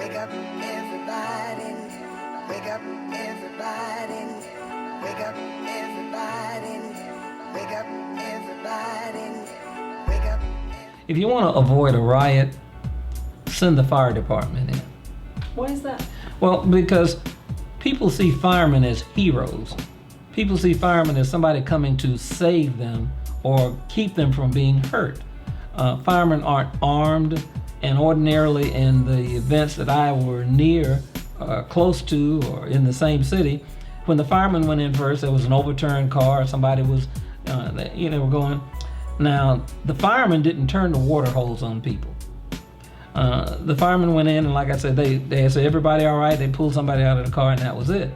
Wake up, everybody. Wake up, everybody. Wake up, everybody. Wake up, everybody. Wake up. If you want to avoid a riot, send the fire department in. Why is that? Well, because people see firemen as heroes. People see firemen as somebody coming to save them or keep them from being hurt. Firemen aren't armed, and ordinarily in the events that I were near, close to, or in the same city, when the firemen went in first, there was an overturned car, somebody was, were going. Now, the firemen didn't turn the water hose on people. The firemen went in, and like I said, they said, everybody all right? They pulled somebody out of the car, and that was it.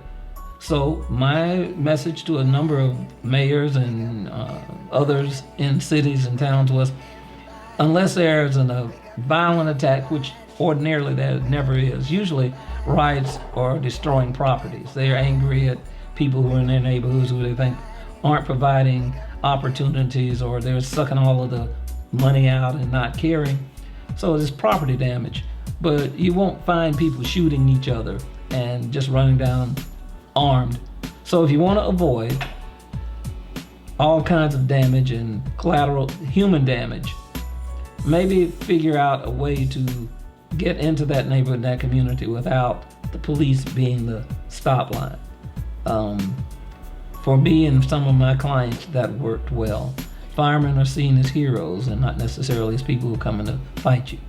So my message to a number of mayors and others in cities and towns was, unless there's a violent attack, which ordinarily there never is, usually riots are destroying properties. They're angry at people who are in their neighborhoods who they think aren't providing opportunities, or they're sucking all of the money out and not caring. So it's property damage. But you won't find people shooting each other and just running down armed. So if you want to avoid all kinds of damage and collateral human damage, maybe figure out a way to get into that neighborhood, that community, without the police being the stop line. For me and some of my clients, that worked well. Firemen are seen as heroes and not necessarily as people who are coming to fight you.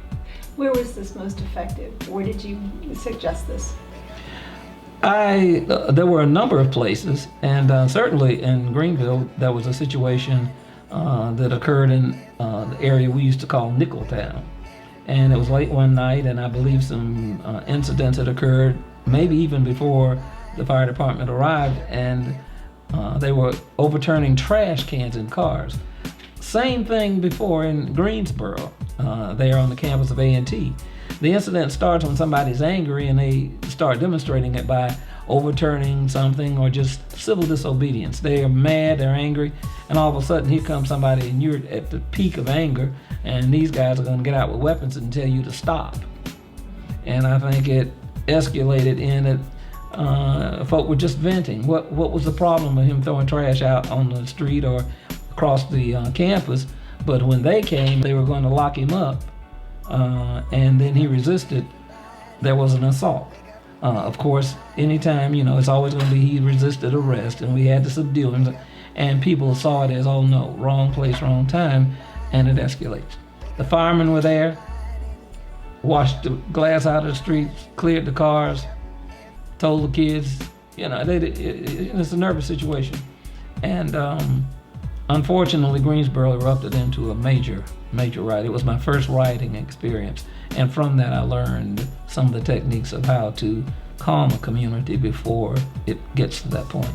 Where was this most effective? Where did you suggest this? There were a number of places, and certainly in Greenville, there was a situation that occurred in the area we used to call Nickeltown. And it was late one night, and I believe some incidents had occurred, maybe even before the fire department arrived, and they were overturning trash cans in cars. Same thing before in Greensboro, there on the campus of A&T. The incident starts when somebody's angry and they start demonstrating it by overturning something or just civil disobedience. They are mad, they're angry, and all of a sudden here comes somebody and you're at the peak of anger, and these guys are going to get out with weapons and tell you to stop. And I think it escalated in it. Folk were just venting. What was the problem with him throwing trash out on the street or across the campus? But when they came, they were going to lock him up, and then he resisted. There was an assault. Of course, anytime, it's always going to be he resisted arrest, and we had to subdue him. And people saw it as, oh no, wrong place, wrong time, and it escalates. The firemen were there, washed the glass out of the streets, cleared the cars, told the kids, it's a nervous situation. And unfortunately, Greensboro erupted into a major riot. It was my first rioting experience. And from that, I learned some of the techniques of how to calm a community before it gets to that point.